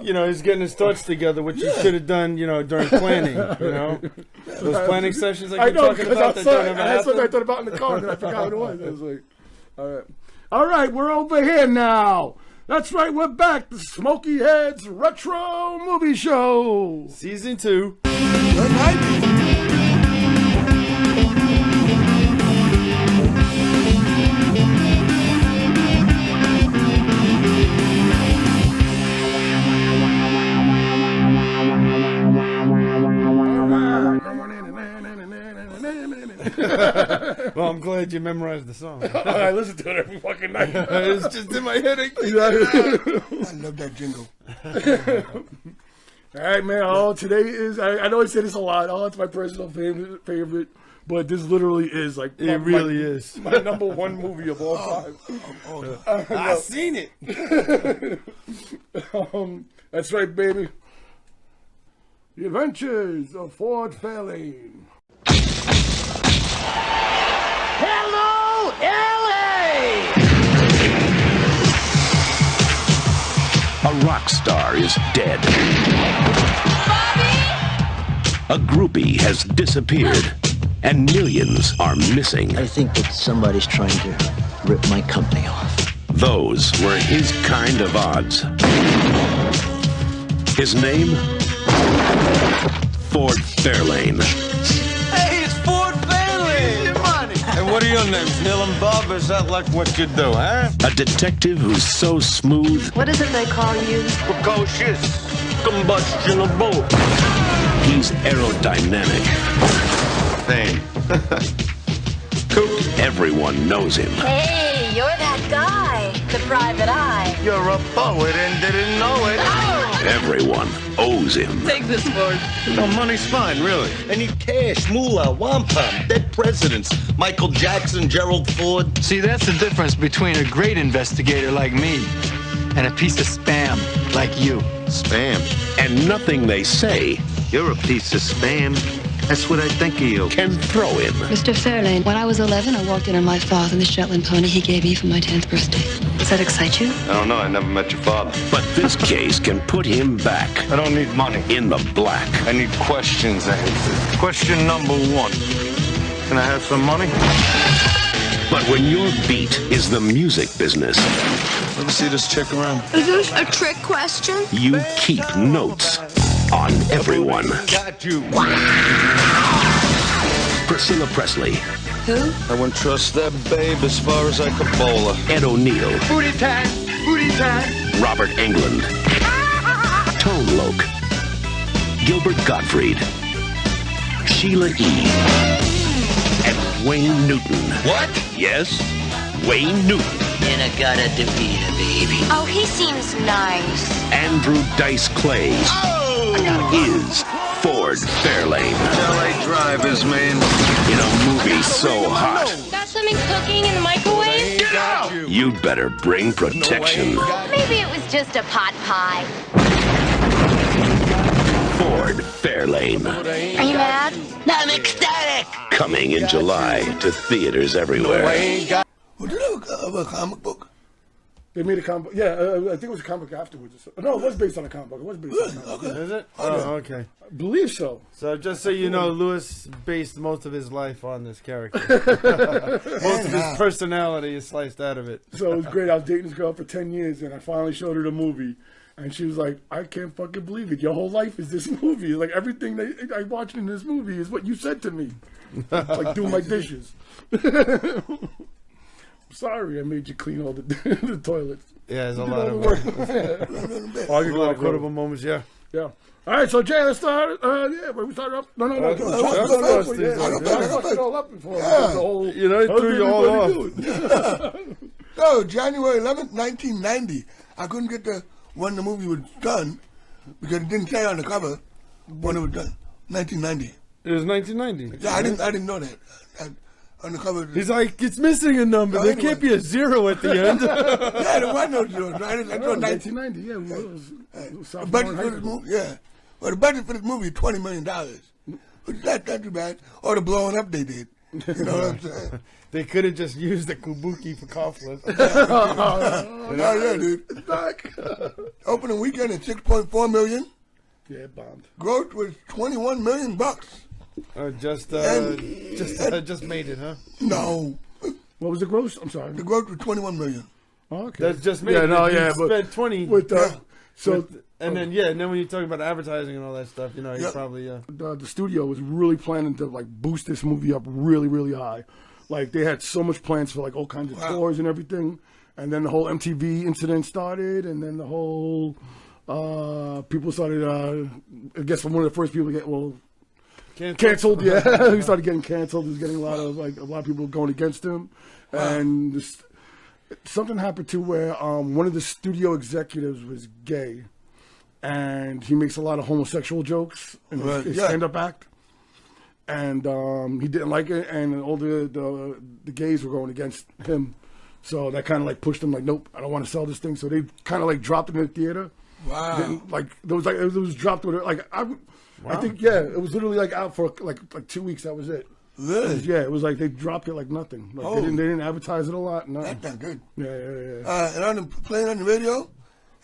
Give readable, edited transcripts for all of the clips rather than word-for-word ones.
he's getting his thoughts together, which he should have done, during planning, Those planning sessions like you're talking about that don't ever happen. That's what I thought about in the car, and I forgot what it was. I was like, all right, we're over here now. That's right, we're back. The Smokeyheads Retro Movie Show. Season 2. Good night. Well, I'm glad you memorized the song. I listen to it every fucking night. It's just in my head. I love that jingle. All right, man. Today is, I know I say this a lot. It's my personal favorite, but this literally is like it really is my number one movie of all time. I've seen it. That's right, baby. The Adventures of Ford Fairlane. Hello, L.A. A rock star is dead. Bobby! A groupie has disappeared, and millions are missing. I think that somebody's trying to rip my company off. Those were his kind of odds. His name? Ford Fairlane. Hey, it's Ford Fairlane! Your money! And what are your names, Neil and Bob? Is that like what you do, huh? A detective who's so smooth. What is it they call you? Precocious. Combustionable. He's aerodynamic. Fame. Kook. Everyone knows him. Hey, you're that guy, the private eye. You're a poet and didn't know it. Everyone owes him. Take this, Ford. No, money's fine, really. I need cash, moolah, wampum, dead presidents, Michael Jackson, Gerald Ford. See, that's the difference between a great investigator like me and a piece of spam like you. Spam. And nothing they say You're a piece of spam. That's what I think of you. can throw him. Mr. Fairlane, when I was 11, I walked in on my father and the Shetland pony he gave me for my 10th birthday. Does that excite you? I don't know. I never met your father. But this case can put him back I don't need money. in the black. I need questions answered. Question number 1. Can I have some money? But when your beat is the music business, Let me see this chick around. Is this a trick question? you keep notes on everyone. Got you. Priscilla Presley, Who? I wouldn't trust that babe as far as I could bowl her. Ed O'Neill, Booty time! Booty time! Robert Englund, Tone Loc, Gilbert Gottfried, Sheila E., and Wayne Newton. What? Yes, Wayne Newton. In a gotta defeat a baby. Oh, he seems nice. Andrew Dice Clay is Ford Fairlane. LA drivers, man. In a movie so hot, Got something cooking in the microwave? Get out! you'd better bring protection. Maybe it was just a pot pie. Ford Fairlane. Are you mad? I'm ecstatic! Coming in July to theaters everywhere. Well, did you have a comic book? They made a comic. Yeah, I think it was a comic book afterwards. No, it was based on a comic book. It was based on a comic book. Is it? Oh, okay. I believe so. So just so you know, Lewis based most of his life on this character. Most of his personality is sliced out of it. So it was great. I was dating this girl for 10 years, and I finally showed her the movie. And she was like, I can't fucking believe it. Your whole life is this movie. Like, everything that I watched in this movie is what you said to me. Like, doing my dishes. Sorry, I made you clean all the toilets. Yeah, there's a You lot know, of work. a lot of quotable moments. Yeah. Yeah. All right, so Jay, let's start. Yeah, we started up. No. Fuck it all up before the whole. You know, it threw you all off. No, January 11th, 1990. I couldn't get when the movie was done because it didn't say on the cover when it was done. 1990. It was 1990. Yeah, I didn't know that. On the cover. He's like, it's missing a number. There can't be a 0 at the end. Yeah, there was no 0. I know 1990. Yeah, the budget for this movie. Yeah, well, the budget for this movie is $20 million. Which that's not too bad. Or the blowing up they did. You know what I'm saying? They could have just used the kabuki for coughless. Yeah, dude. Back. Opening weekend at $6.4 million. Yeah, it bombed. Gross was $21 million. Just made it, huh? No. What was the gross? I'm sorry. The gross was $21 million. Oh, okay. That's just made Yeah, it. no, You yeah, but spent 20 with so. and then when you talk about advertising and all that stuff, you probably The studio was really planning to like boost this movie up really, really high. Like they had so much plans for like all kinds of tours and everything. And then the whole MTV incident started, and then the whole people started. I guess from one of the first people to get canceled. Yeah, he started getting canceled. He was getting a lot of people going against him, and something happened to where one of the studio executives was gay, and he makes a lot of homosexual jokes in his stand-up act. And he didn't like it, and all the gays were going against him, so that kind of like pushed him like, nope, I don't want to sell this thing. So they kind of like dropped it in the theater. Wow. It was dropped with it. Like I think it was literally like out for like 2 weeks. That was it. Really? It was like they dropped it like nothing. Like they didn't advertise it a lot. No. That's not good. Yeah. And playing on the radio,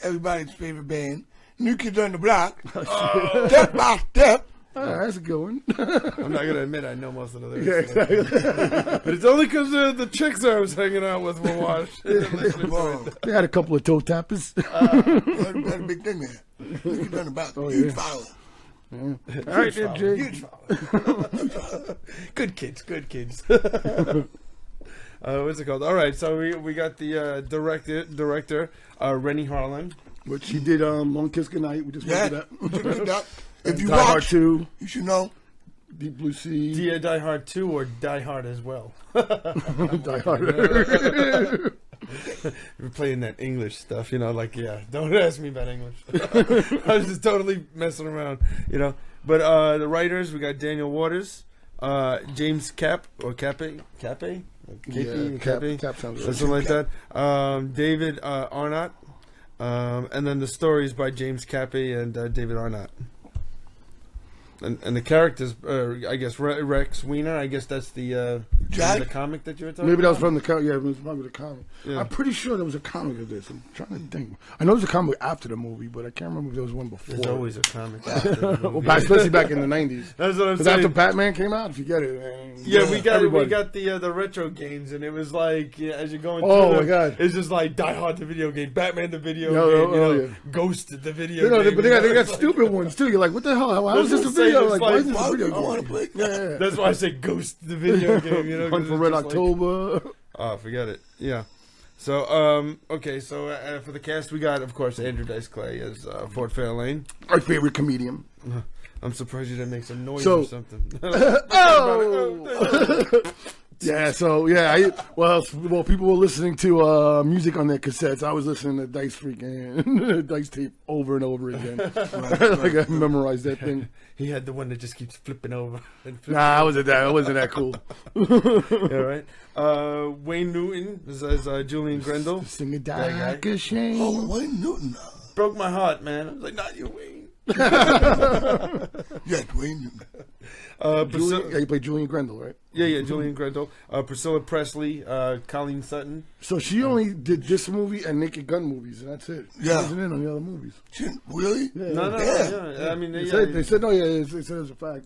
everybody's favorite band, New Kids on the Block, Step by Step. That's a good one. I'm not gonna admit I know most of the lyrics. Yeah, exactly. But it's only because the chicks I was hanging out with were washed. They had a couple of toe tappers. That's a big thing there. New Kids on the Block, huge follow. Yeah. All right, then, Jay. Huge follow. Good kids. What's it called? All right, so we got the director Rennie Harlan, which he did Long Kiss Goodnight. We just went to that. If you Die Hard watch, 2, you should know. Deep Blue Sea. Die Hard 2 or Die Hard as well. Die Hard. We're playing that English stuff, don't ask me about English. I was just totally messing around, But the writers, we got Daniel Waters, James Cappe. Cap sounds something like that. David Arnott, and then the stories by James Cappe and David Arnott. And the characters, I guess Rex Weiner. I guess that's the comic that you were talking about. Maybe that was from the comic. Yeah, it was probably the comic. Yeah. I'm pretty sure there was a comic of this. I'm trying to think. I know there's a comic after the movie, but I can't remember if there was one before. There's always a comic after the movie. Well, especially back in the 90s. That's what I'm saying. After Batman came out, if you get it. Man. Yeah, we got the retro games, and it was like as you're going through my God. It's just like Die Hard the video game, Batman the video game, Ghost the video game. But they got stupid ones too. You're like, what the hell? How is this a video? Like, why is this a video game? I want to play. Yeah. That's why I say Ghost the video game. Hunt for Red October. Oh, forget it. Yeah. So, okay. So for the cast, we got, of course, Andrew Dice Clay as Ford Fairlane. Our favorite comedian. I'm surprised you didn't make some noise or something. Yeah, well, people were listening to music on their cassettes. I was listening to Dice freaking Dice tape over and over again. Like I memorized that thing. He had the one that just keeps flipping over. I wasn't that cool. All right. Wayne Newton as Julian Grendel. Sing a dark a shame. Oh, Wayne Newton. Broke my heart, man. I was like, not you, Wayne. Yeah, Wayne Newton. You played Julian Grendel, right? Yeah, Julian Grendel. Priscilla Presley, Colleen Sutton. So she only did this movie and Naked Gun movies, and that's it. She wasn't in on the other movies. Really? Yeah. No. I mean, they said it was a fact.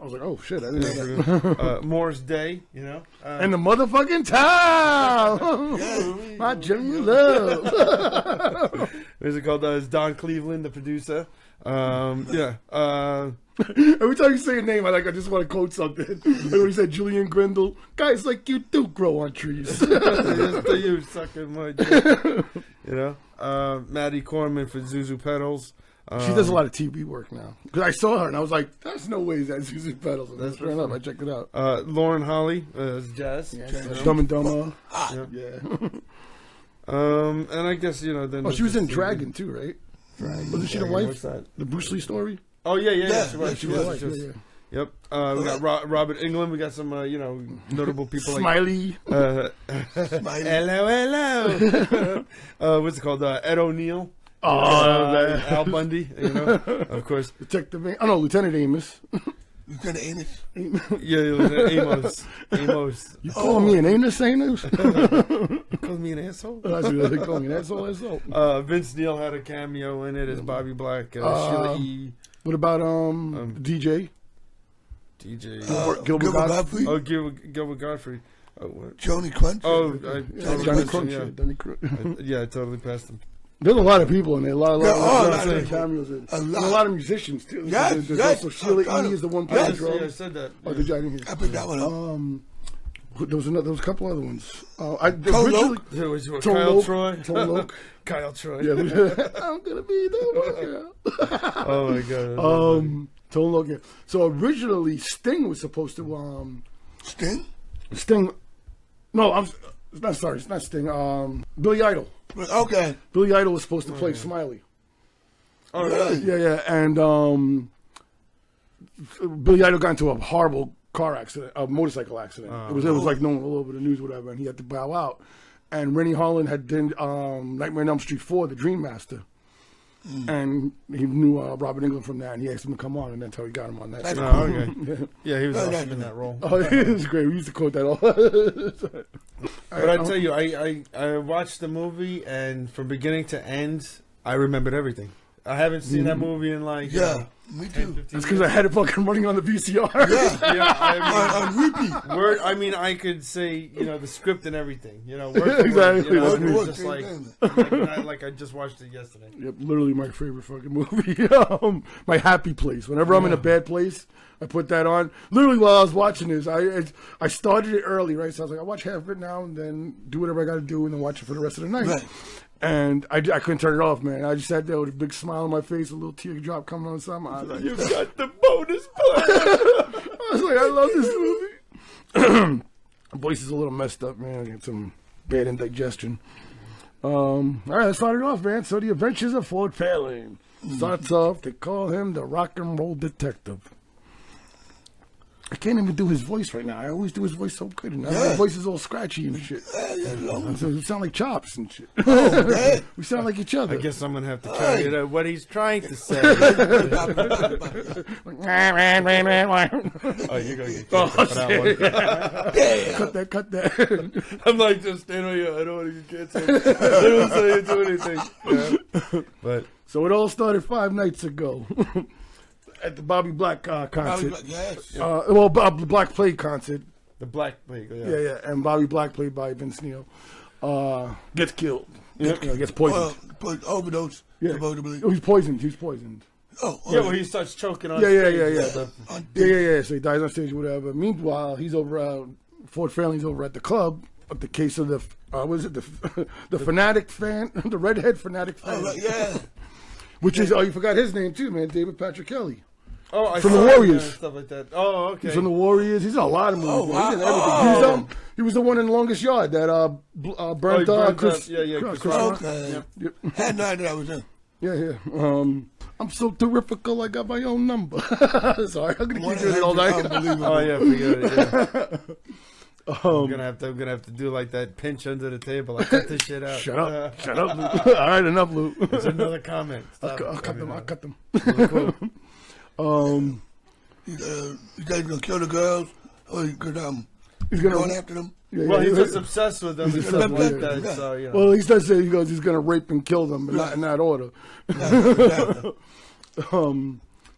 I was like, oh shit, I didn't know that. Morris Day, and the motherfucking town, my genuine love. What's it called? It's Don Cleveland, the producer. Every time you say a name, I just want to quote something. Like when he said Julian Grendel, guys like you do grow on trees. You sucking my dick. Maddie Corman for Zuzu Pedals. She does a lot of TV work now. Because I saw her and I was like, there's no way that's Zuzu Pedals. And that's fair enough. I checked it out. Lauren Holly as Jazz. Dumb and Dumber. Yeah. And I guess, then... she was in Dragon too, right? Wasn't she the wife? What's that? The Bruce Lee story? Oh, yeah. She was. Yeah. Yep. We got Robert Englund. We got some, notable people Smiley. Smiley. Hello. What's it called? Ed O'Neill. Man. Al Bundy, of course. Lieutenant Amos. You said anus? Yeah, Amos. Amos. You call me an anus? You call me an asshole? That's what they call me, an asshole. Vince Neil had a cameo in it as Bobby Black. Sheila E. What about DJ? DJ. Gilbert Godfrey? Oh, Gilbert Godfrey. Oh, what? Johnny Crunch? Oh, Johnny Crunch. Yeah. Johnny Crunch. Yeah, I totally passed him. There's a lot of people in there. A lot of cameos. A lot of musicians too. Yes, There's yes. also Sheila E. is the one playing drums. Yeah, I said that. Oh, did you? I didn't hear. I put that one up. There was a couple other ones. There was Kyle Troy. Kyle Troy. Yeah, I'm gonna be the one. Oh my god. Tone Loc. Yeah. So originally Sting was supposed to Sting. No, it's not Sting. Billy Idol. Okay. Billy Idol was supposed to play Smiley. Oh really? Yeah. And Billy Idol got into a horrible car accident, a motorcycle accident. It was like known all over the news, whatever, and he had to bow out. And Rennie Harlan had done Nightmare on Elm Street 4, The Dream Master. And he knew Robert Englund from that, and he asked him to come on, and that's how he got him on that. That's Oh, okay. Yeah, he was awesome in that role. Oh, it was great. We used to quote that all. But I tell you, I watched the movie, and from beginning to end, I remembered everything. I haven't seen that movie in like me too. That's because I had it fucking running on the VCR. On repeat. Word. I mean, I could say the script and everything. Word for word, Exactly. it was just like I just watched it yesterday. Yep, literally my favorite fucking movie. My happy place. Whenever I'm in a bad place, I put that on. Literally while I was watching this, I started it early, right? So I was like, I watch half of it now and then do whatever I got to do and then watch it for the rest of the night. Right. And I couldn't turn it off, man. I just sat there with a big smile on my face, a little teardrop coming on something. I was like, you got the bonus play. I was like, I love this movie. My voice is a little messed up, man. I got some bad indigestion. All right, let's start it off, man. So, The Adventures of Ford Fairlane. Starts off, they call him the rock and roll detective. I can't even do his voice right now. I always do his voice so good, and now my voice is all scratchy and shit. So we sound like Chops and shit. We sound like each other. I guess I'm gonna have to try it out. What he's trying to say. Oh, You're gonna get cut that one. Cut that. I'm like just standing here. I don't want to get canceled. I don't say or do anything. Yeah. But so it all started 5 nights ago. At the Bobby Black concert. Black Plague concert. The Black Plague, Yeah, and Bobby Black, played by Vince Neil, gets killed. Gets poisoned. Overdose. Yeah. Supposedly. He's poisoned. Oh, yeah, well, he starts choking on stage. Yeah. So he dies on stage or whatever. Meanwhile, he's over, Ford Fairlane's over at the club. But the case of the fanatic fan, the redhead fanatic fan. Oh, yeah. Which is, you forgot his name too, man, David Patrick Kelly. Oh, I from saw the Warriors. And stuff like that. Oh, okay. He's from the Warriors. He's in a lot of movies. Oh, wow. He's in everything. He was the one in Longest Yard that burned Chris. Chris Rock. Okay. Yep. Had no idea I was in. Yeah. I'm so terrifical. I got my own number. Sorry, I'm gonna keep doing it all night. Oh yeah, forget it. Yeah. I'm gonna have to do like that pinch under the table. Like, cut this shit out. Shut up, Luke. All right, enough, Luke. There's another comment. I'll cut them. Cool. You guys gonna kill the girls, or he's gonna going after them? Yeah, he's just obsessed with them and stuff like that. Yeah. So Well, he does say he's gonna rape and kill them, but not in that order.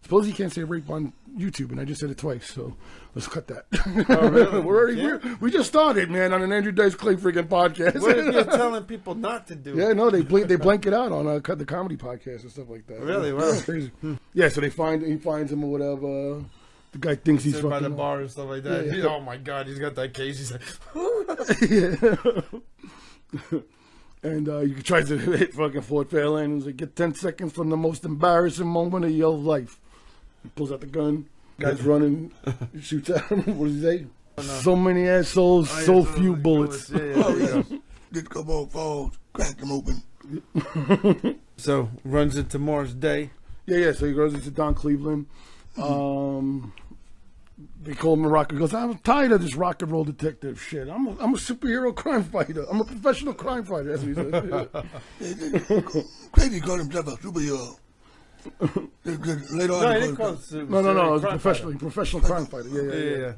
Suppose he can't say rape on YouTube, and I just said it twice, so let's cut that. Oh, really? We just started, man, on an Andrew Dice Clay freaking podcast. What if you're telling people not to do it? Yeah, no, they blank it out on the comedy podcast and stuff like that. Really? Wow. That's crazy. Yeah, so he finds him or whatever. The guy thinks he's fucking by the up. bar and stuff like that. Yeah. Oh my god, he's got that case. He's like, And he tries to hit fucking Ford Fairlane. He's like, get 10 seconds from the most embarrassing moment of your life. He pulls out the gun. Guy's running. He shoots at him. What does he say? Oh, no. So many assholes, so few bullets. Yeah. Just go both falls, crack them open. So runs into Morris Day. Yeah. So he goes into Don Cleveland. They call him a rocker. He goes, I'm tired of this rock and roll detective shit. I'm a superhero crime fighter. I'm a professional crime fighter. That's what he says. Crazy called himself a superhero. Later on, No, he didn't call it No. It's crime professional crime fighter. Yeah.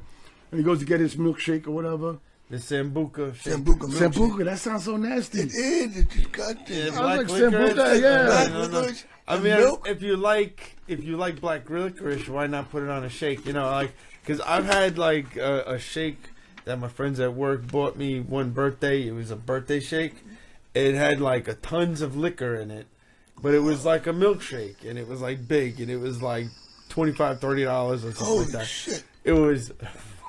And he goes to get his milkshake or whatever. The Sambuca. Sambuca, that sounds so nasty. It is. It's goddamn. I was like licorice. Sambuca, yeah. Black licorice. I and mean, milk. if you like black licorice, why not put it on a shake? You know, like, because I've had like a shake that my friends at work bought me one birthday. It was a birthday shake. It had like tons of liquor in it, but it was like a milkshake, and it was like big, and it was like $25-$30 or something like that. Shit. It was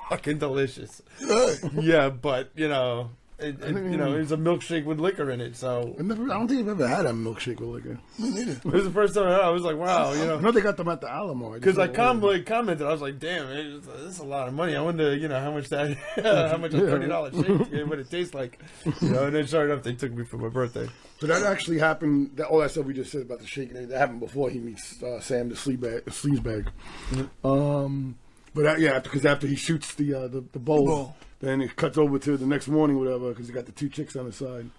fucking delicious. Right. Yeah, but you know. It was a milkshake with liquor in it, so... I don't think I've ever had a milkshake with liquor. Me neither. It was the first time I heard it. I was like, wow, you know... I know they got them at the Alamo. Because I commented, I was like, damn, this is a lot of money. I wonder, you know, how much how much a $30 shake, what it tastes like. You know, and then sure enough, they took me for my birthday. So that actually happened, all that stuff we just said about the shake, that happened before he meets Sam, the sleazebag. Mm-hmm. But because after he shoots the bowl, then it cuts over to the next morning, whatever, because he got the two chicks on the side.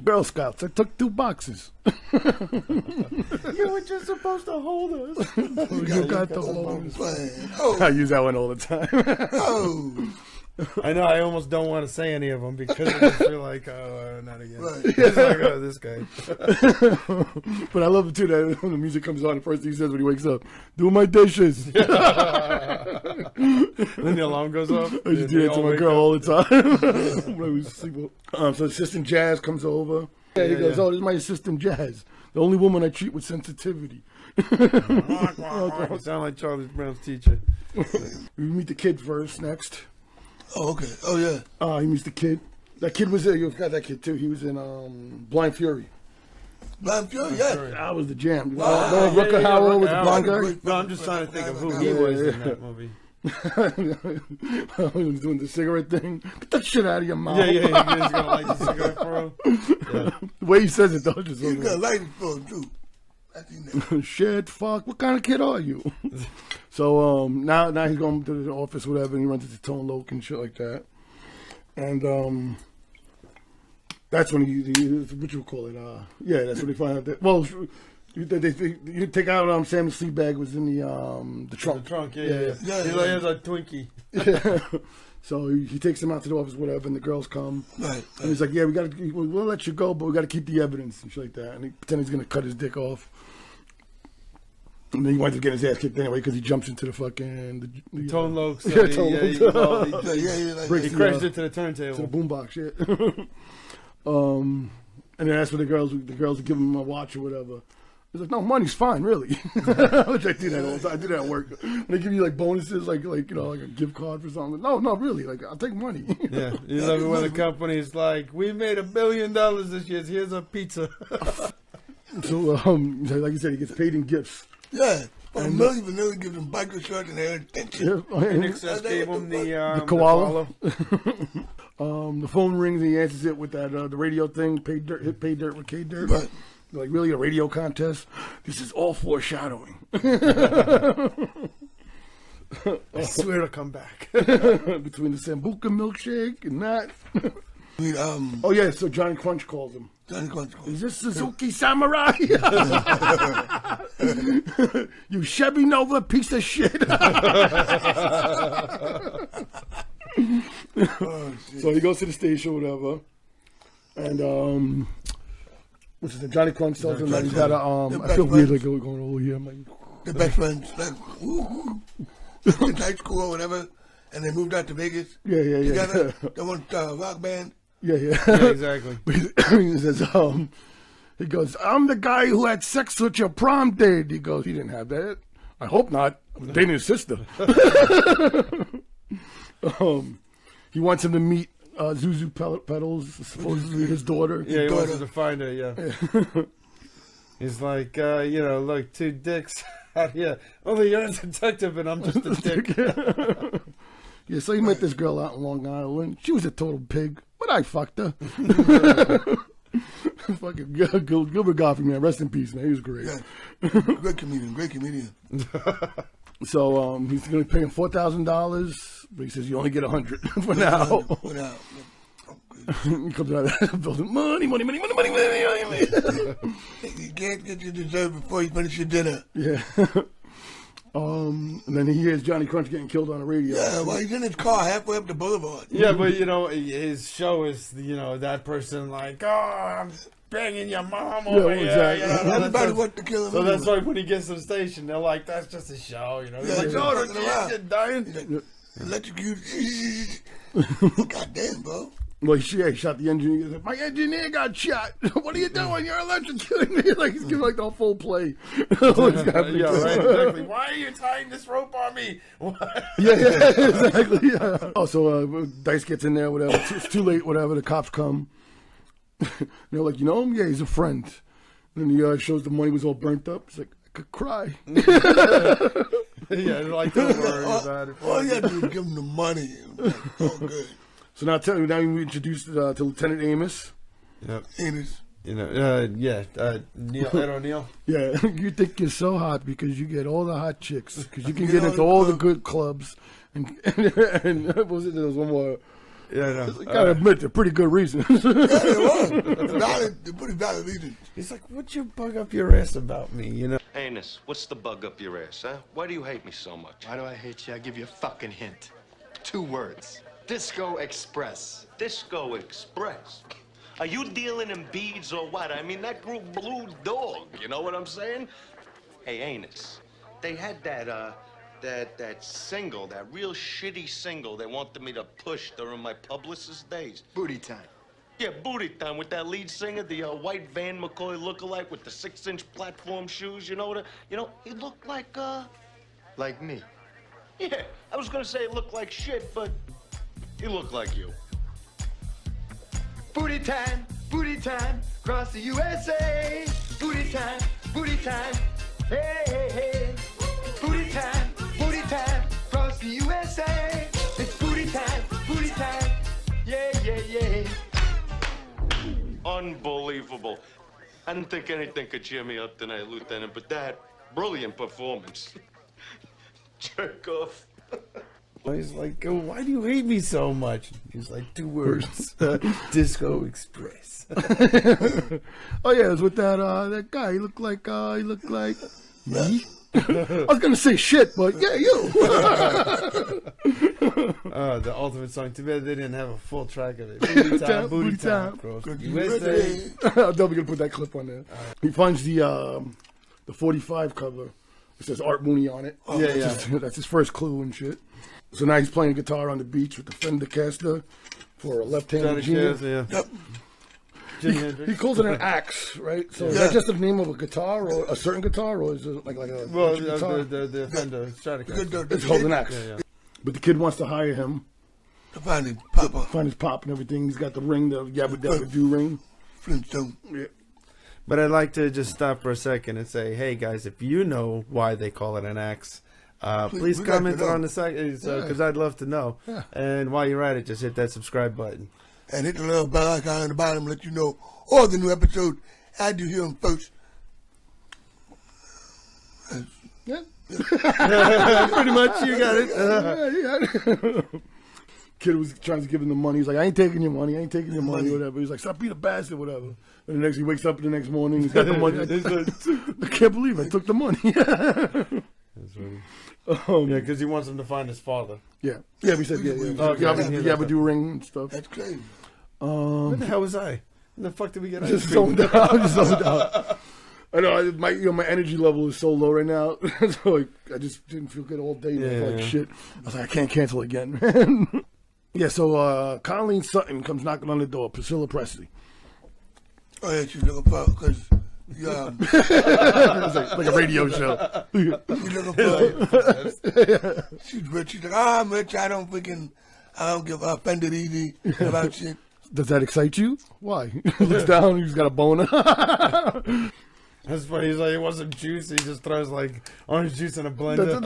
Girl Scouts, I took 2 boxes. You were just supposed to hold us. You got the hold us. I use that one all the time. I know, I almost don't want to say any of them because I just feel like, not again. Right. It's like, this guy. But I love it too that when the music comes on, the first thing he says when he wakes up, do my dishes. Then the alarm goes off. I used to do that to my girl all the time. When I was asleep. So Assistant Jazz comes over. Yeah, he goes, this is my Assistant Jazz. The only woman I treat with sensitivity. You sound like Charlie Brown's teacher. We meet the kid first, next. Oh, okay. Oh, yeah. He meets the kid. That kid was there. You forgot that kid, too. He was in Blind Fury. Blind Fury, yeah. That was the jam. Rutger Hauer was the blind guy. No, I'm just trying to think of who he was in that movie. He was doing the cigarette thing. Get that shit out of your mouth. Yeah. He's gonna light the cigarette for him. Yeah. The way he says it, though, just he's gonna light it for him, too. Shit, fuck. What kind of kid are you? So now he's going to the office, whatever, and he runs into Tone Loc and shit like that. And that's when he what you call it? That's when they find out that. Well, you take out Sam the Sleepbag was in the trunk. The trunk, yeah. He has a Twinkie. Yeah. So he takes him out to the office, whatever, and the girls come. Right. And he's like, yeah, we'll let you go, but we got to keep the evidence and shit like that. And he pretends he's going to cut his dick off. And then he winds up getting his ass kicked anyway because he jumps into the fucking... The Tone Loc. So he crashed into the turntable. To the boombox shit. And then that's when the girls would give him a watch or whatever. He's like, no, money's fine, really. Which I do that all the time. I do that at work. When they give you like bonuses, like you know, like a gift card for something. No, really. Like, I'll take money. Yeah, you love it when the company's like, we made $1 billion this year. Here's a pizza. So, like you said, he gets paid in gifts. Yeah. And Millie Vanilli gives him biker shorts and hair attention. Yeah, and Excess gave him the koala. The phone rings and he answers it with that the radio thing. Pay dirt with K Dirt. Right. Like, really, a radio contest? This is all foreshadowing. I swear to come back. Between the Sambuca milkshake and that. Oh, yeah, so Johnny Crunch calls him. Is this Suzuki Samurai? You Chevy Nova piece of shit. So he goes to the station, whatever. And, what's his name? Johnny Crunch tells him that he's got a, I feel weird like going over here. I'm like, the best friends, like, in high school or whatever, and they moved out to Vegas. Yeah. Together, they want a rock band. Yeah, exactly. He says, he goes, I'm the guy who had sex with your prom date. He goes, he didn't have that. I hope not. I'm dating his sister. He wants him to meet Zuzu Petals, supposedly his daughter. Yeah, he wants to find her, yeah. He's like, look, 2 dicks out here. Only you're a detective and I'm just a dick. Yeah, so he met this girl out in Long Island. She was a total pig, but I fucked her. Fucking Gilbert Gottfried, man. Rest in peace, man. He was great. Yeah. Great comedian. So he's going to pay him $4,000, but he says you only get $100 for now. He comes out of the building, money. You can't get your dessert before you finish your dinner. Yeah. And then he hears Johnny Crunch getting killed on the radio. Yeah, well, he's in his car halfway up the boulevard. Yeah, but his show is that person like, I'm banging your mom over here. Exactly. Everybody wants to kill him. So that's why when he gets to the station, they're like, that's just a show, They're like, no, don't dying. Electrocute. Goddamn, bro. Well, he shot the engineer. He's like, my engineer got shot. What are you doing? You're electrocuting me. Like, he's giving like the full play. What's happening? Yeah, right, exactly. Why are you tying this rope on me? Yeah, exactly. Yeah. Oh, so Dice gets in there, whatever. It's too late, whatever. The cops come. They're like, you know him? Yeah, he's a friend. And then he shows the money was all burnt up. He's like, I could cry. Yeah, like, don't worry about it. All you got to do is give him the money. Oh, good. So now we introduced to Lieutenant Amos. Yep. Amos. Neil, Ed O'Neill. Yeah, you think you're so hot because you get all the hot chicks. Because you can get into all the good clubs. And what was it? There was one more. Yeah, I know. I gotta admit, they're pretty good reasons. Yeah, they were. They're pretty valid reasons. He's like, what'd you bug up your ass about me, Anus, what's the bug up your ass, huh? Why do you hate me so much? Why do I hate you? I'll give you a fucking hint. 2 words. Disco Express. Disco Express. Are you dealing in beads or what? I mean, that group Blue Dog, you know what I'm saying? Hey, Anus, they had that single, that real shitty single they wanted me to push during my publicist days. Booty Time. Yeah, Booty Time with that lead singer, the white Van McCoy lookalike with the 6-inch platform shoes, he looked like, Like me. Yeah, I was gonna say it looked like shit, but he looked like you. Booty time, across the USA. Booty time, hey, hey, hey. Booty time, across the USA. It's booty time, yeah, yeah, yeah. Unbelievable. I didn't think anything could cheer me up tonight, Lieutenant, but that brilliant performance. Jerk off. He's like, oh, why do you hate me so much? He's like, 2 words. Disco Express. Oh yeah, it was with that guy. He looked like me. I was gonna say shit, but yeah, you. The ultimate song. Too bad they didn't have a full track of it. Booty time. USA. I'm definitely gonna put that clip on there. He finds the 45 cover. It says Art Mooney on it. Oh, yeah. That's his first clue and shit. So now he's playing guitar on the beach with the Fender Caster for a left-handed genius. Yeah. Yep. He calls it an axe, right? So is that just the name of a guitar or a certain guitar, or is it like a guitar? The Fender Stratocaster. It's called an axe. Yeah. But the kid wants to hire him. To find his pop and everything. He's got the ring, the Yabba Dabba Doo ring. Flintstone. Yeah. But I'd like to just stop for a second and say, hey guys, if you know why they call it an axe, please comment on the site because I'd love to know. Yeah. And while you're at it, just hit that subscribe button. And hit the little bell icon on the bottom, let you know all the new episodes. I do hear them first. Yeah. Pretty much, you got it. Kid was trying to give him the money. He's like, I ain't taking your money, whatever. He's like, stop being a bastard, whatever. And the next, he wakes up the next morning, he's got the money. I can't believe I took the money. That's funny. Yeah, because he wants him to find his father. Yeah, we said, Yabba Doo ring and stuff. That's crazy. Where the hell was I? When the fuck did we get just zoned out. I know my energy level is so low right now, so I just didn't feel good all day. Shit. I was like, I can't cancel again, man. Yeah, so Colleen Sutton comes knocking on the door. Priscilla Presley. Oh yeah, she's looking for because it's like a radio show. She's looking for. She's rich. She's like, I'm rich. I don't get offended easy about shit. Does that excite you? Why? He looks down. He's got a boner. That's funny. He's like, it wasn't juice. He just throws like orange juice in a blender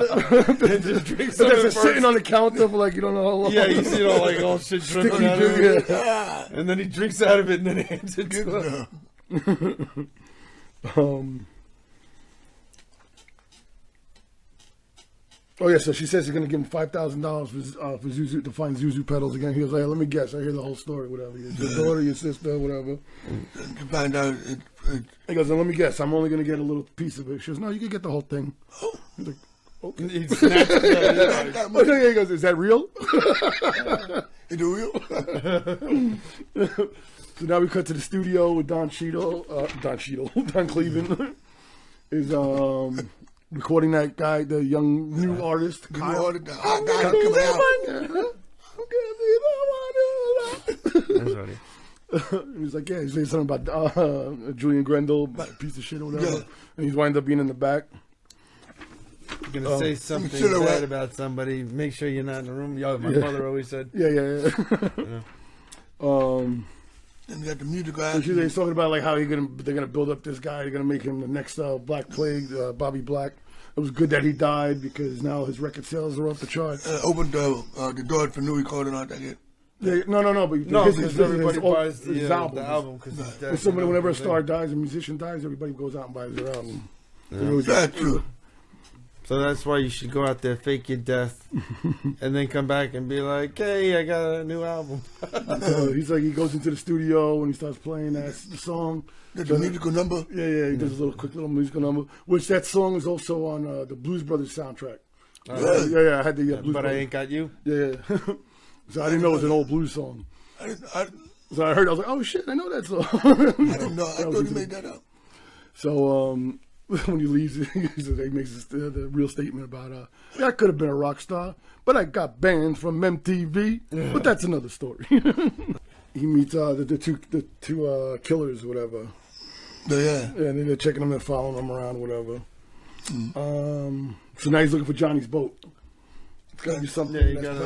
and just drinks it. That's sitting on the counter for like you don't know how long. Yeah, you see it all like all shit dripping out of it. Yeah. And then he drinks out of it and then he hands it to him. Oh yeah, so she says she's gonna give him $5,000 for Zuzu to find Zuzu pedals again. He goes, "Hey, let me guess. I hear the whole story. Whatever. Your daughter, your sister, whatever." To find out, He goes, "Let me guess. I'm only gonna get a little piece of it." She goes, "No, you can get the whole thing." He's like, "Okay." He snatched Oh, yeah, he goes, "Is that real?" Is it real? So now we cut to the studio with Don Cleveland is recording that guy, the young new artist, Kyle. The hot guy coming out. And he's like, yeah, he's saying something about Julian Grendel, piece of shit or whatever. Yeah. And he's wind up being in the back. You're gonna say something bad about somebody. Make sure you're not in the room. Yo, my mother always said. Yeah. And you got the music guy. So he's talking about like how they're gonna build up this guy. They're gonna make him the next Black Plague, Bobby Black. It was good that he died because now his record sales are off the charts. Opened the door for new recording on that yet. Yeah, no, but because everybody buys his the album. because he's dead. And so whenever a star dies, a musician dies, everybody goes out and buys their album. Yeah. That's true. So that's why you should go out there, fake your death, and then come back and be like, "Hey, I got a new album." He's like, he goes into the studio and he starts playing the song. That's a musical number. Yeah. He does a quick little musical number, which that song is also on the Blues Brothers soundtrack. Yeah. I had the Blues But Brothers. I Ain't Got You. Yeah. So I didn't know it was an old blues song. So I heard, I was like, oh shit, I know that song. I didn't know. I thought you made that up. So when he leaves, he makes the real statement about, I could have been a rock star, but I got banned from MTV. But that's another story. He meets the two killers or whatever. Yeah. And then they're checking him and following him around, whatever. So now he's looking for Johnny's boat. It's gotta be something. Yeah, you got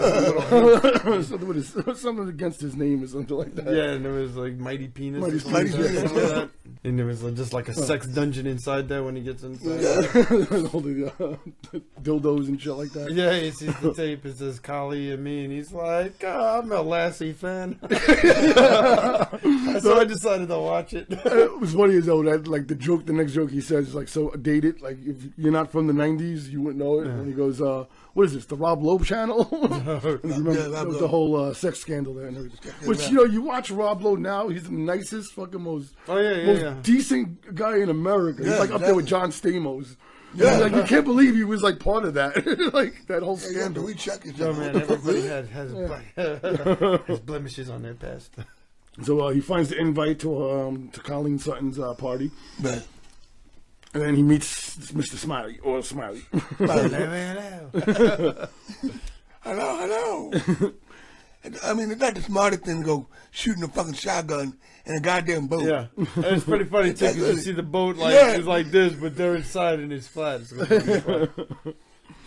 something against his name or something like that. Yeah, and there was like Mighty Penis. Mighty Penis. Yeah. And there was just like a sex dungeon inside there when he gets inside. All the dildos and shit like that. Yeah, he sees the tape. It says Collie and me, and he's like, I'm a Lassie fan. So I decided to watch it. It was funny as though that like the next joke he says is like so dated. Like if you're not from the '90s, you wouldn't know it. And he goes, "What is this? The Rob Lowe channel?" Remember the whole sex scandal there and everything. Which you watch Rob Lowe now, he's the nicest, fucking most decent guy in America. He's like up there with John Stamos. Yeah, like you can't believe he was like part of that, like that whole scandal. We check it. Oh man, everybody has blemishes on their past. So he finds the invite to Colleen Sutton's party. Man. And then he meets Mr. Smiley, or Smiley. Hello. I mean, it's not the smartest thing to go shooting a fucking shotgun in a goddamn boat. Yeah. And it's pretty funny, too, because you see the boat it's like this, but they're inside and it's flat. It's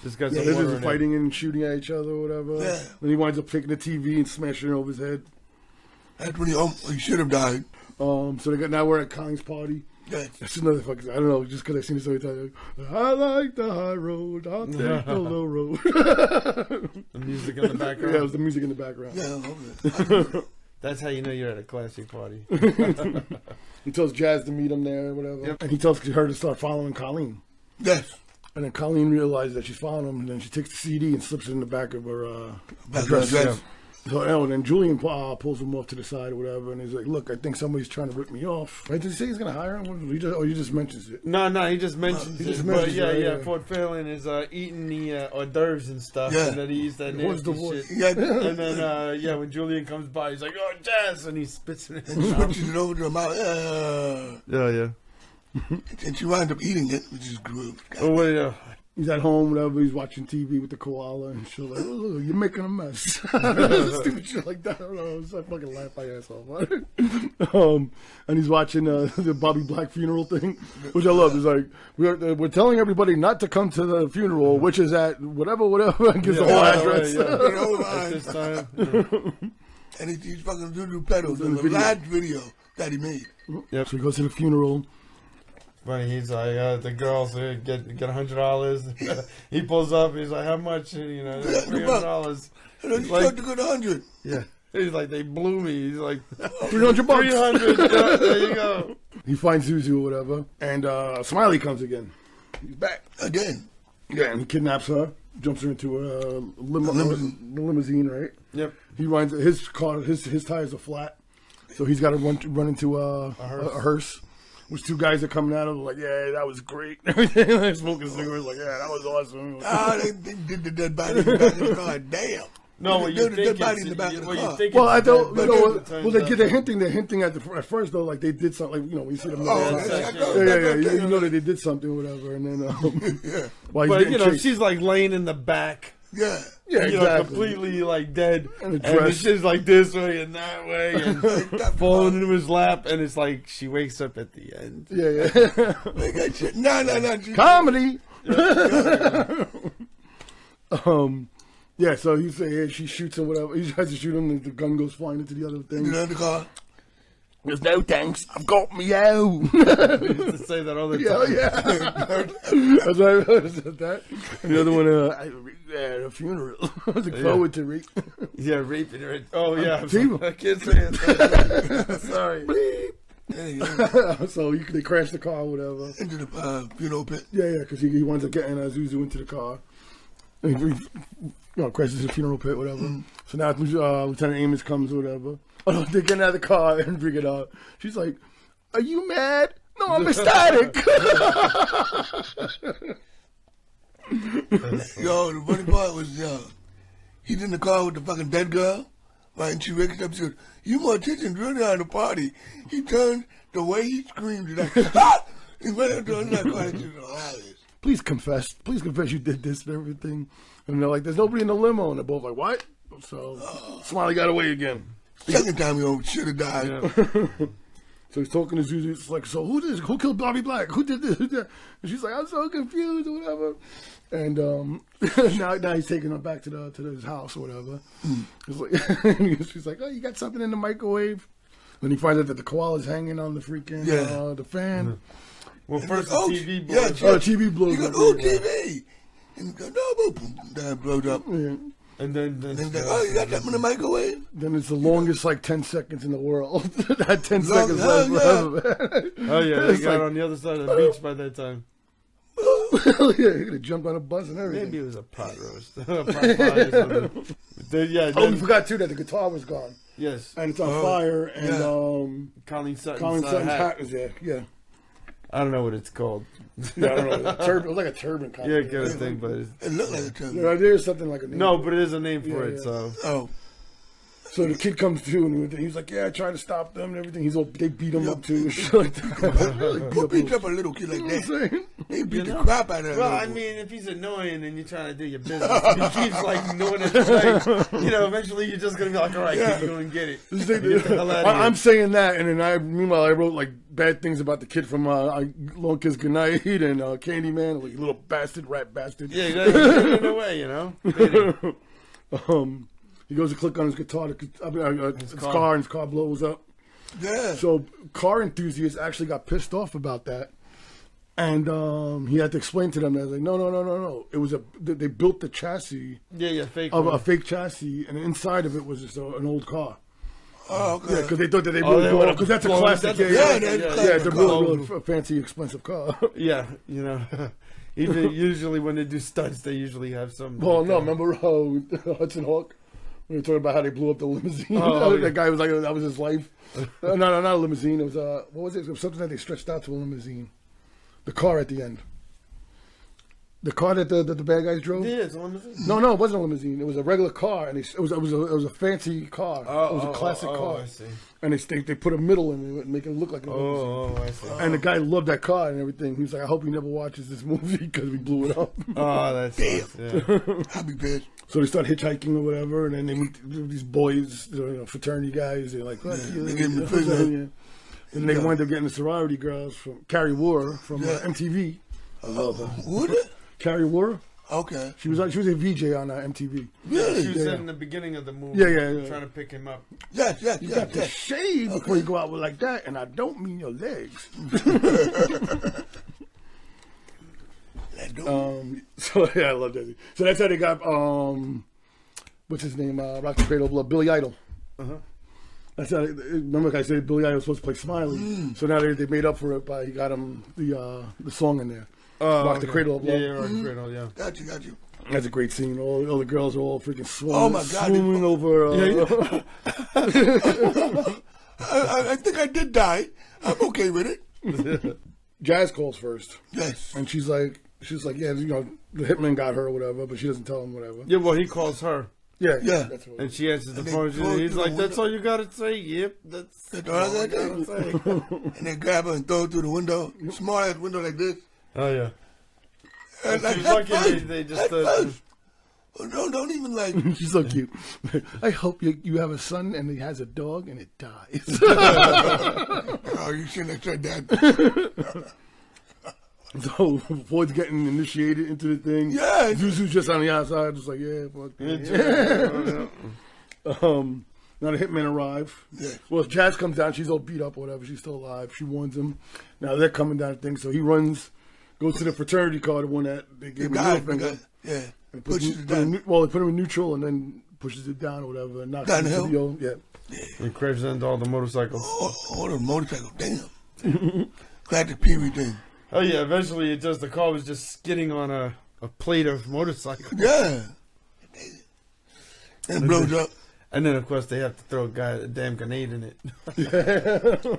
just got some they're water just in fighting and shooting at each other or whatever. Yeah. Then he winds up taking the TV and smashing it over his head. That's when he should have died. So now we're at Colleen's party. Yeah. That's another fucking, I don't know, just because I've seen it so many times. I like the high road, I'll take the low road. The music in the background. Yeah, it was the music in the background. Yeah, That's how you know you're at a classy party. He tells Jazz to meet him there or whatever. Yep. And he tells her to start following Colleen. Yes. And then Colleen realizes that she's following him, and then she takes the CD and slips it in the back of her dress. Yeah. So, and then Julian pulls him off to the side or whatever, and he's like, "Look, I think somebody's trying to rip me off." Right? Did he say he's going to hire him? He just mentions it? No, he just mentions it. But yeah, Ford Fairlane is eating the hors d'oeuvres and stuff, and then he eats that nasty shit. Yeah. And then, when Julian comes by, he's like, "Oh, Jazz," and he spits it in his mouth. Switches it over to her mouth. Yeah. And she winds up eating it, which is gross. Oh, yeah. He's at home, whatever. He's watching TV with the koala, and she's like, "Oh, you're making a mess." Stupid shit like that. I don't know. I fucking laugh my ass off. And he's watching the Bobby Black funeral thing, which I love. He's like, "We're telling everybody not to come to the funeral, which is at whatever." And gives the whole address. At this time. And he's fucking doing pedals in the last video that he made. Yep. So he goes to the funeral. But he's like, the girls get $100. He pulls up. He's like, how much? And, $300. And then you start to go to 100. Yeah. He's like, they blew me. He's like, $300. $300. There you go. He finds Zuzu or whatever, and Smiley comes again. He's back again. Yeah, and he kidnaps her. jumps her into a limousine, right? Yep. He winds his car. His tires are flat, so he's got to run into a hearse. Which two guys are coming at him like, yeah, that was great. Everything like smoking cigarettes, like, yeah, that was awesome. They did the dead body in the back of the car. Damn. No, what you think body in the back of the car. Well, I don't. They're hinting at first though, like they did something. Like, you know, we see them. You know that they did something or whatever, and then but you know, she's like laying in the back. Yeah, you exactly. know, completely like dead, and the shit's like this way and that way, and falling into his lap, and it's like she wakes up at the end. No. Comedy. Yeah, so he say she shoots him, whatever. He tries to shoot him, and the gun goes flying into the other thing. The car. There's no thanks. I've got me out. He used to say that all the time. Yeah. That's why I said that. And the other one, a funeral. I was looking forward to rape. Yeah, raping her. Oh, yeah. I can't say it. Sorry. So they crash the car or whatever. Into the funeral pit. Yeah, because he winds up getting Zuzu into the car. And he crashes the funeral pit, whatever. So now Lieutenant Amos comes or whatever. Oh, they get out of the car and bring it out. She's like, "Are you mad? No, I'm ecstatic." Yo, the funny part was, he's in the car with the fucking dead girl, right? And she wakes up, she goes, "You mortician's really on the party." He turned, the way he screamed, he's like, "Ah!" He went up to another car and she was hilarious. Please confess you did this and everything. And they're like, "There's nobody in the limo." And they're both like, "What?" So Smiley got away again. Second time he should have died. Yeah. So he's talking to Zuzu. It's like, "So who killed Bobby Black? Who did this? Who did that?" And she's like, "I'm so confused," or whatever. And now he's taking her back to his house or whatever. It's like, she's like, "Oh, you got something in the microwave?" Then he finds out that the koala's hanging on the freaking the fan. Mm-hmm. Well, first the TV blows up. The TV blows up. Oh, TV! And he goes, "No, boom." That blows up. Yeah. And then like, "Oh, you got something in the microwave?" Then it's the longest 10 seconds in the world. That 10 seconds lasts forever. Oh yeah, they got on the other side of the beach by that time. Yeah, he could have jumped on a bus and everything. Maybe it was a pot roast. We forgot too that the guitar was gone. Yes. And it's on fire, and Colleen Sutton's hat was there. Yeah. I don't know what it's called. Yeah, I don't know. It was like a turban kind of thing. Kind of thing, but it looked like a turban. Yeah, there's something like a name. No, but it is a name for it. So. So the kid comes through and he's like, "Yeah, I tried to stop them and everything." They beat him up too. Who beats up a little kid like that? They beat the crap out of him. Well, I mean, if he's annoying and you're trying to do your business, he keeps like knowing it. Like, eventually you're just gonna be like, "All right, kid, you go and get it." Get the hell out of here. I'm saying that, and then meanwhile I wrote like bad things about the kid from Long Kiss Goodnight and Candyman, like little bastard, rat bastard. Yeah, you gotta get in the way, He goes to click on his guitar, his car, and his car blows up. Yeah. So car enthusiasts actually got pissed off about that, and he had to explain to them that like, no. It was they built the chassis. Yeah, fake. Of a fake chassis, and inside of it was just an old car. Oh, okay. Yeah, because they thought that they really because that's a classic. It's a real fancy, expensive car. Yeah, even usually when they do stunts, they usually have some. Well, no, remember Hudson Hawk? We were talking about how they blew up the limousine. That guy was like, that was his life. No, not a limousine. It was what was it? It was something that they stretched out to a limousine. The car at the end. The car that the bad guys drove. Yeah, it's a limousine. No, it wasn't a limousine. It was a regular car, and it was a fancy car. It was a classic car. I see. And they put a middle in it and make it look like a limousine. I see. And the guy loved that car and everything. He was like, "I hope he never watches this movie because we blew it up." Oh, that's damn. I'll be pissed. So they start hitchhiking or whatever, and then they meet these boys, fraternity guys. They're like, "What?" They get in the prison. And they wind up getting the sorority girls from Carrie War from MTV. I love her. Would it? Carrie War. Okay. She was a VJ on MTV. Really? She was in the beginning of the movie. Yeah. Trying to pick him up. Yes. You got to shave before you go out with like that, and I don't mean your legs. So yeah, I love that. So that's how they got what's his name? Rock the Cradle of Love, Billy Idol. That's how. Remember, I said Billy Idol was supposed to play Smiley. So now they made up for it by he got him the song in there. Rock the Cradle of Love. Yeah, Rock the Cradle. Yeah. Got you. That's a great scene. All the girls are all freaking swooning, Oh my God, swooning over. I think I did die. I'm okay with it. Jazz calls first. Yes. And she's like, yeah, you know, the hitman got her or whatever, but she doesn't tell him whatever. Yeah, well, he calls her. Yeah. Yeah. And she answers the phone. He's like, "That's all you gotta say." Yep, that's all I gotta say. And they grab her and throw her through the window. Small ass window like this. Oh yeah. And like, she's lucky they just. Don't even like. She's so cute. I hope you have a son and he has a dog and it dies. Oh, you shouldn't have said that. So Ford's getting initiated into the thing. Yeah. Zuzu's just on the outside, just like, yeah, fuck that. Now the hitmen arrive. Yeah. Well, Jazz comes down. She's all beat up or whatever. She's still alive. She warns him. Now they're coming down the thing. So he runs, goes to the fraternity car, the one that they gave him a middle finger. Yeah. And Pushes it down. they put him in neutral and then pushes it down or whatever. And knocks Down him the to hill? the And crashes into all the motorcycles. All the motorcycles. Damn. Glad the Pee Wee thing. Oh yeah, eventually the car was just skidding on a plate of motorcycle. Yeah. And it blows up. And then of course they have to throw a damn grenade in it.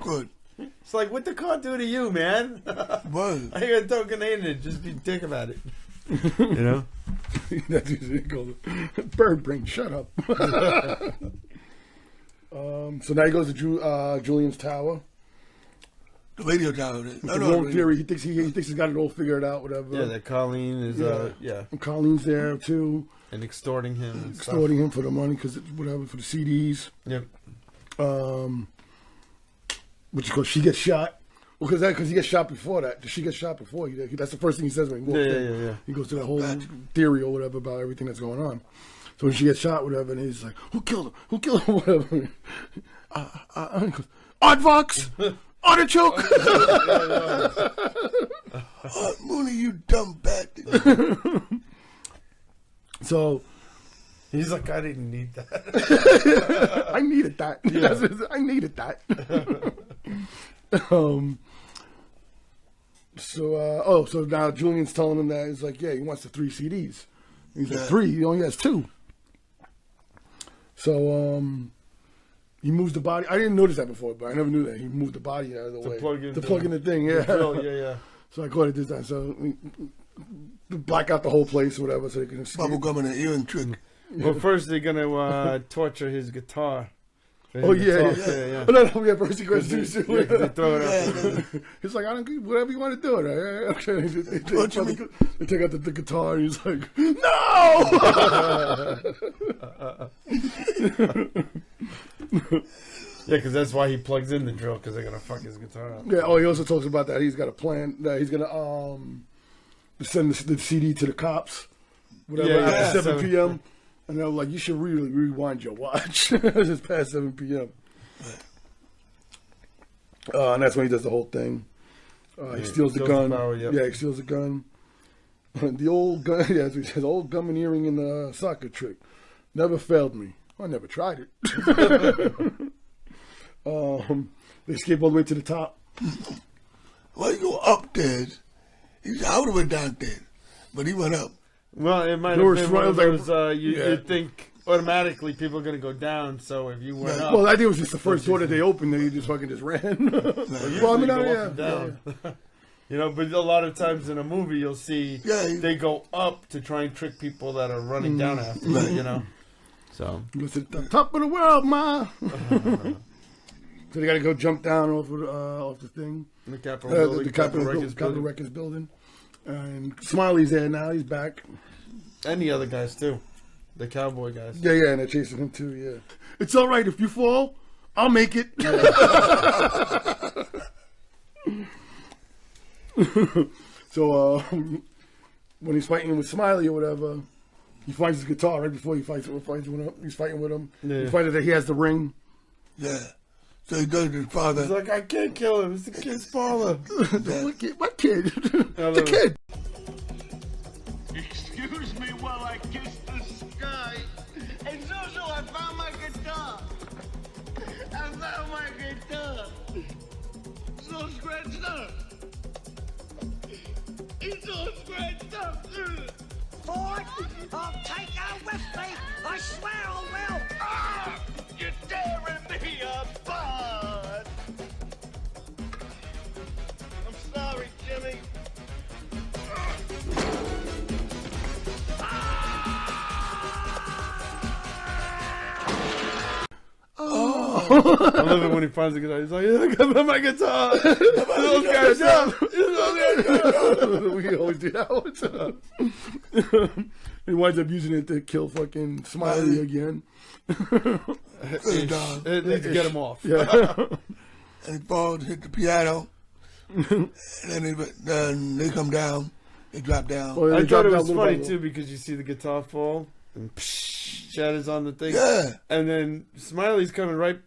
Good. It's like, what the car do to you, man? What? I ain't gonna throw a grenade in it. Just be a dick about it. You know? That's what he calls it. Bird brain, shut up. So now he goes to Julian's tower. The radio tower. The wrong theory. He thinks he's got it all figured out. Whatever. Yeah, that Colleen is. And Colleen's there too. And extorting him. And extorting him for the money because whatever for the CDs. Yep. Which is because she gets shot. Well, because he gets shot before that. She gets shot before. That's the first thing he says when he walks in. Yeah. He goes to that whole theory or whatever about everything that's going on. So when she gets shot, whatever, and he's like, "Who killed him? Who killed him?" Whatever. He goes, Aardvarks! Artichoke! Mooney, you dumb bat. So he's like, I didn't need that. I needed that. Yeah. I needed that. So now Julian's telling him that he's like, yeah, he wants the 3 CDs. He's like, 3? He only has 2. So he moves the body. I didn't notice that before, but I never knew that he moved the body out of the way to plug in the thing. Yeah, yeah. So I caught it this time. So we black out the whole place or whatever, so they can escape. Bubble gum in the earring trick. Well, first they're gonna torture his guitar. Oh yeah. Oh, no, first he goes to they throw it out. He's like, I don't care, whatever you want to do it. Okay. They take out the guitar, and he's like, no. Yeah, because that's why he plugs in the drill, because they're gonna fuck his guitar up. Yeah. Oh, he also talks about that he's got a plan that he's gonna send the CD to the cops, whatever, after 7 p.m. And they're like, you should really rewind your watch. It's past 7 p.m. And that's when he does the whole thing. He steals the gun. Yeah, he steals the gun. The old gun, as he says, old gummineering in the soccer trick. Never failed me. I never tried it. They escape all the way to the top. Well, you go up there. I would have went down there, but he went up. Well, it might have been one of those, you think automatically people are going to go down, so if you went up... Well, I think it was just the first door that they opened, and he just fucking just ran. Well, I mean, down. You know, but a lot of times in a movie, you'll see they go up to try and trick people that are running down after you know. So goes to the top of the world, ma. So they got to go jump down off the thing. The Capitol building. The Capitol Records building. And Smiley's there now. He's back. And the other guys, too. The cowboy guys. Yeah, and they're chasing him, too, yeah. It's all right. If you fall, I'll make it. So, when he's fighting with Smiley or whatever, he finds his guitar right before he's fighting with him. Yeah. He finds that he has the ring. Yeah. So he goes to his father. He's like, I can't kill him. It's the kid's father. What kid? The kid. Excuse me while I kiss the sky. Hey, Zuzu, I found my guitar. I found my guitar. It's all scratched up. It's all scratched up. Ford! what? I'll take her with me. I swear I will. Ah! You're tearing me apart. I'm sorry, Jimmy. I love it when he finds the guitar. He's like, "I got my guitar." Those guys up. We always do that all the time. He winds up using it to kill fucking Smiley again. It needs to get him off. Yeah. And he falls, hit the piano, and then they come down, they drop down. Well, I thought it was funny too because you see the guitar fall and shatters on the thing. Yeah. And then Smiley's coming right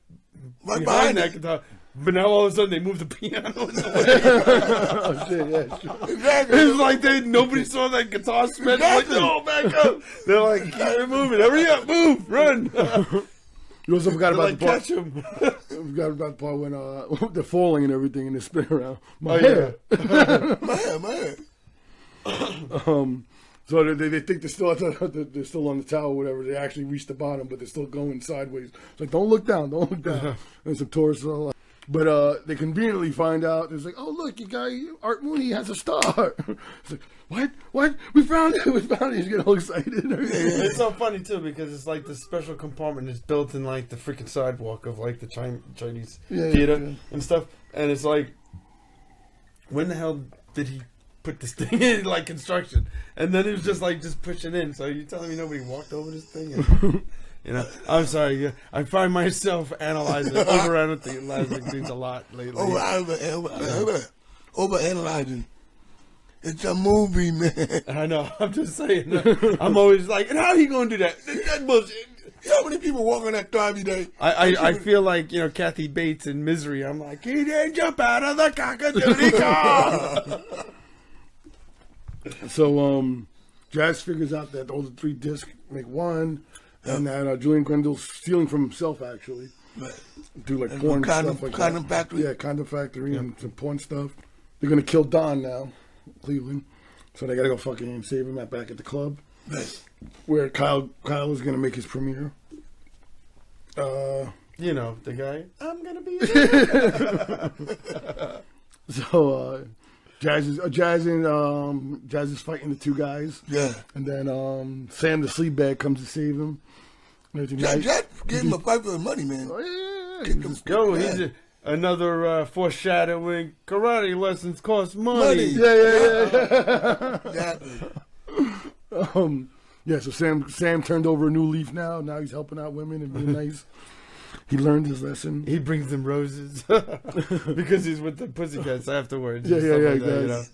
behind that guitar. But now all of a sudden they move the piano in the way. Oh, shit, yeah, sure. Exactly. It's like nobody saw that guitar smash. Exactly. Like, no, back up. They're like, keep it moving. Hurry up, move, run. You also forgot about like, the part. catch him. We forgot about the part when they're falling and everything and they spin around. My Oh, hair. My hair. So they think they're still they're still on the tower or whatever. They actually reached the bottom, but they're still going sideways. It's like, don't look down, don't look down. There's some tourists all. But they conveniently find out. It's like, oh look, your guy Art Mooney has a star. It's like, what? We found it. We found it. He's getting all excited. It's so funny too because it's like the special compartment is built in like the freaking sidewalk of like the Chinese theater and stuff, and it's like, when the hell did he put this thing in like construction? And then it was just pushing in. So you're telling me nobody walked over this thing? And, you know, I'm sorry. I find myself overanalyzing things a lot lately. Overanalyzing. It's a movie, man. I know. I'm just saying. I'm always like, and how are you going to do that? That bullshit. You know how many people walk on that car every day? I feel like, Kathy Bates in Misery. I'm like, he didn't jump out of the cock-a-doodle car. So Jazz figures out that all the 3 discs make one, and that Julian Grendel's stealing from himself actually. Right. Do like And porn condom, stuff like condom that. factory. Yeah, condom factory and some porn stuff. They're gonna kill Don now, Cleveland. So they gotta go fucking save him back at the club. Right. Where Kyle is gonna make his premiere. The guy. I'm gonna be. So Jazz is fighting the 2 guys. Yeah. And then Sam the sleep bag comes to save him. Jazz gave him a fight for the money, man. Oh yeah. Yo, he's another foreshadowing. Karate lessons cost money. Yeah. Exactly. So Sam turned over a new leaf now. Now he's helping out women and being nice. He learned his lesson. He brings them roses because he's with the Pussycats afterwards. Yeah, That,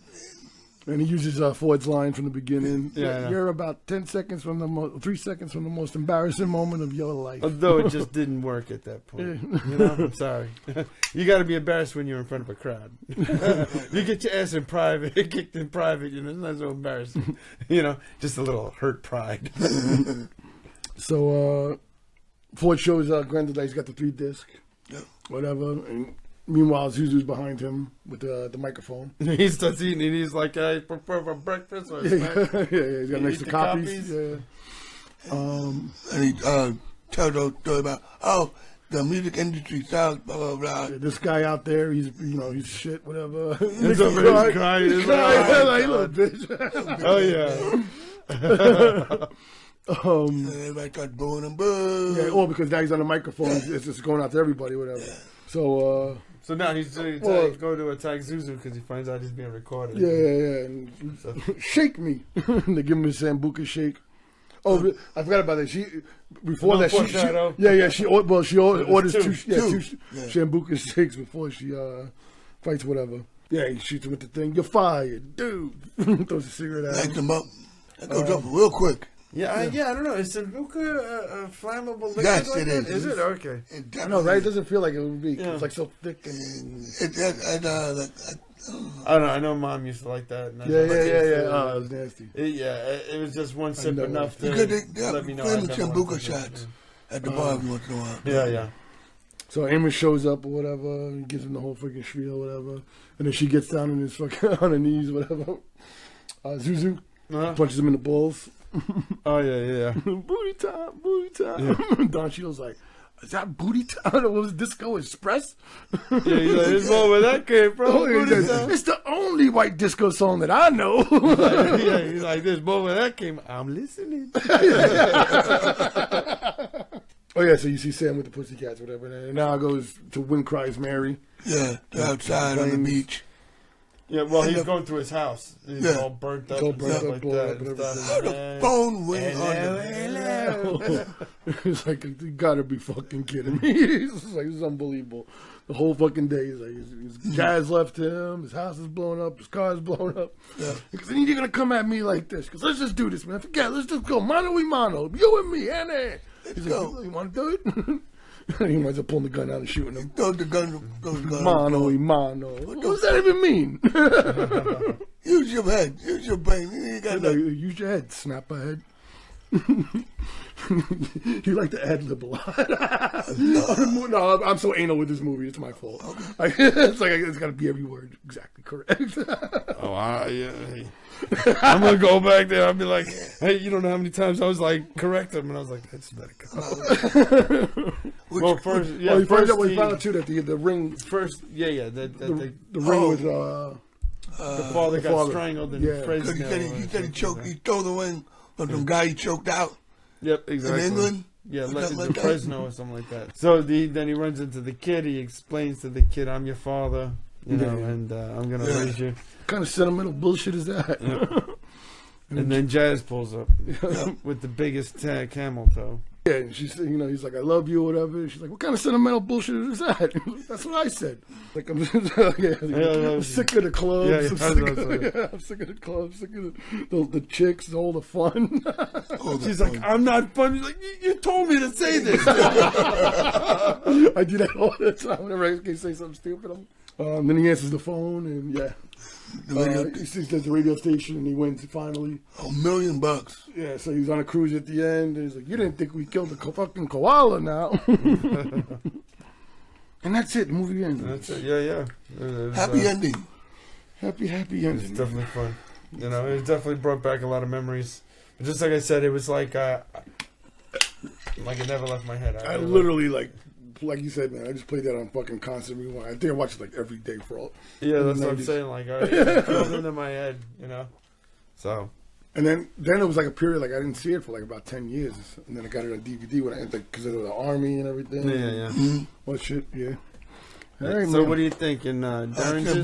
And he uses Ford's line from the beginning. Yeah. You're about 3 seconds from the most embarrassing moment of your life. Although it just didn't work at that point. I'm sorry. You got to be embarrassed when you're in front of a crowd. You get your ass in private, kicked in private. It's not so embarrassing. Just a little hurt pride. So Ford shows Grendel that he's got the 3 disc, whatever, and meanwhile Zuzu's behind him with the microphone. He starts eating and he's like, I prefer for breakfast or snack. He's got next to copies. Yeah. And he tells those story about, the music industry sucks, blah, blah, blah. Yeah, this guy out there, he's shit, whatever. He's over there crying. He's like, little bitch. Oh, yeah. Everybody starts booing and booing. Yeah, because now he's on the microphone. It's just going out to everybody, whatever. Yeah. So now he's going to attack Zuzu because he finds out he's being recorded. Yeah. And shake me. They give him a Sambuca shake. Oh, I forgot about that. She orders two Sambuca shakes before she fights whatever. Yeah, he shoots him with the thing. You're fired, dude. Throws a cigarette at him. Lights him up. That goes up real quick. I don't know. Is Sambuca a flammable liquid? Yes, like it is. Is it? Okay. I know, right? It doesn't feel like it would be. It's like so thick. I don't know. I know Mom used to like that. And Yeah. Oh, it was nasty. It was just one sip enough to let me know. They Sambuca shots at the bar every once in a while. Yeah. So Amos shows up or whatever. He gives him the whole freaking spiel, whatever. And then she gets down on his fucking on her knees, whatever. Zuzu punches him in the balls. Oh yeah. Booty time, booty time. Yeah. Don Cheadle's like, is that booty time? What was Disco Express? Yeah, he's like, there's more where that came from. Oh, it's the only white disco song that I know. Yeah, he's like, there's more where that came. I'm listening. Oh yeah, so you see Sam with the Pussycats, whatever. And now it goes to When Cries Mary. Yeah, outside on the beach. Yeah, well, he's going through his house. He's all burnt up and stuff like that. The phone went on. It's like, you gotta be fucking kidding me. It's like, this is unbelievable. The whole fucking day, he's like, his jazz left him, his house is blown up, his car is blown up. Yeah. Because then you're gonna come at me like this. Because let's just do this, man. Forget, let's just go mano y mano. You and me, and he's like, you want to do it? He winds up pulling the gun out and shooting him. Throw the gun. Mano y mano. What does that even mean? Use your head. Use your brain. You got use your head. Snap a head. You like to ad-lib a lot. No, I'm so anal with this movie. It's my fault. Okay. It's like, it's got to be every word exactly correct. Yeah. I'm going to go back there. I'll be like, hey, you don't know how many times I was like, correct him. And I was like, that's better. Well, first, yeah. We found out too that the ring. First, yeah. The ring was. The father got strangled in Fresno. He said he choked. He stole the ring from some guy he choked out. Yep, exactly. In England? Yeah, in Fresno or something like that. So then he runs into the kid. He explains to the kid, I'm your father, and I'm going to raise you. What kind of sentimental bullshit is that? Yep. And then Jazz pulls up with the biggest camel toe. Yeah, and she's, he's like, I love you, or whatever. She's like, what kind of sentimental bullshit is that? That's what I said. Like, I'm sick of the clubs. Yeah, I'm sick of the clubs. Sick of the chicks, all the fun. She's like, I'm not fun. She's like, you told me to say this. I do that all the time. Whenever I can say something stupid, then he answers the phone, and he sees there's the radio station, and he wins finally. $1 million. Yeah, so he's on a cruise at the end, and he's like, you didn't think we killed the fucking koala now. And that's it, the movie ends. That's it, yeah. Happy ending. Happy ending. It's definitely fun. It definitely brought back a lot of memories. But just like I said, it was like it never left my head. I literally, like you said, man, I just played that on fucking constant rewind. I think I watched it like every day for all. Yeah, that's what I'm saying. Like, it drilled into my head, So. And then it was like a period, like I didn't see it for like about 10 years. And then I got it on DVD when I because of the army and everything. Yeah. Mm-hmm. Well, shit, yeah. All right, so what do you think? In Derringer's?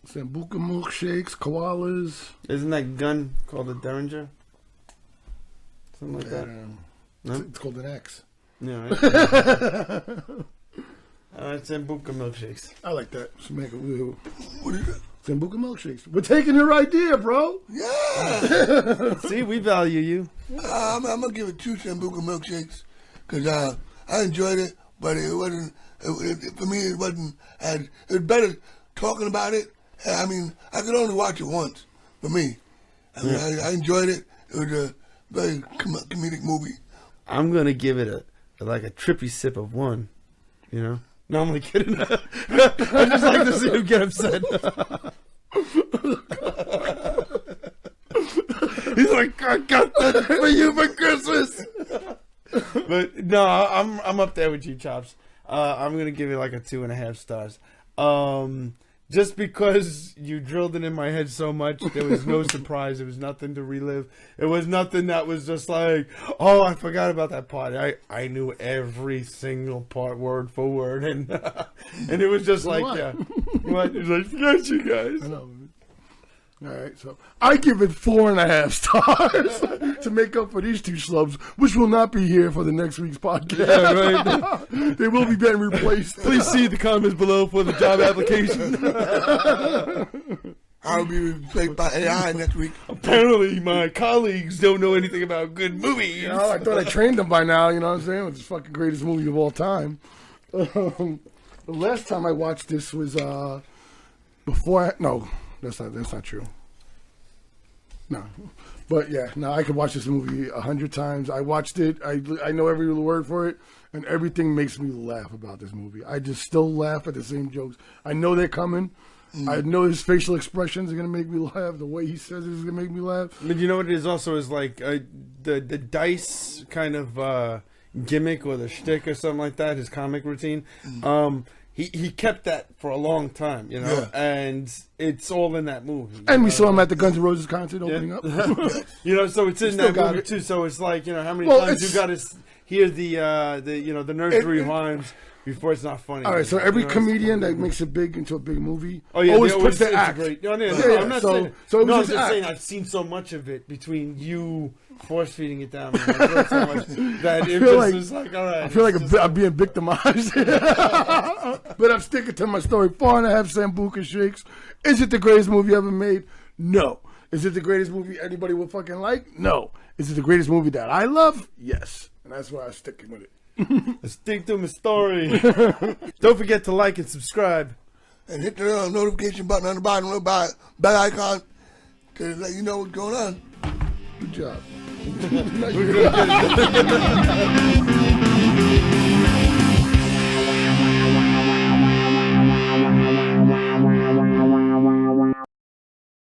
Sambuca milkshakes, koalas. Isn't that gun called a Derringer? Something like that. No? It's called an X. Yeah, right? Sambuca milkshakes. I like that. What is it? Sambuca milkshakes. We're taking your idea, bro. Yeah. See, we value you. I'm going to give it 2 Sambuca milkshakes because I enjoyed it, but it wasn't, for me, it wasn't, it was better talking about it. I mean, I could only watch it once, for me. I mean, I enjoyed it. It was a very comedic movie. I'm going to give it a trippy sip of one, No, I'm only kidding. I just like to see him get upset. He's like, I got that for you for Christmas. But no, I'm up there with you, Chops. I'm gonna give it like a 2.5 stars. Just because you drilled it in my head so much, there was no surprise. There was nothing to relive. It was nothing that was just like, oh, I forgot about that part. I knew every single part, word for word, and it was just like, yeah. What? It was like, forget you guys. I know. All right, so I give it 4.5 stars to make up for these 2 schlubs, which will not be here for the next week's podcast. Yeah, right. They will be getting replaced. Please see the comments below for the job application. I'll be replaced by AI next week. Apparently, my colleagues don't know anything about good movies. I thought I trained them by now. You know what I'm saying? It's the fucking greatest movie of all time. The last time I watched this was no. That's not true. No, but yeah, no, I could watch this movie 100 times. I watched it. I know every word for it, and everything makes me laugh about this movie. I just still laugh at the same jokes. I know they're coming, I know his facial expressions are gonna make me laugh. The way he says it is gonna make me laugh. But you know what it is also is like the Dice kind of gimmick or the shtick or something like that. His comic routine. He kept that for a long time, you know, and it's all in that movie. And we saw him at the Guns N' Roses concert opening up. You know, so it's in that movie too. So it's like, you know, how many times you got to hear the nursery rhymes before it's not funny. All right, so every comedian that makes it big into a big movie always puts their it's act. great. No, I'm not saying. So it was I'm his just act. saying I've seen so much of it between you force feeding it down. Man. I've heard so much that it was like, all right. I feel like I'm being victimized, but I'm sticking to my story. 4.5 Sambuca shakes. Is it the greatest movie ever made? No. Is it the greatest movie anybody will fucking like? No. Is it the greatest movie that I love? Yes. And that's why I'm sticking with it. I stick to my story. Don't forget to like and subscribe. And hit the notification button on the bottom of the bell icon to let you know what's going on. Good job. We're gonna get it.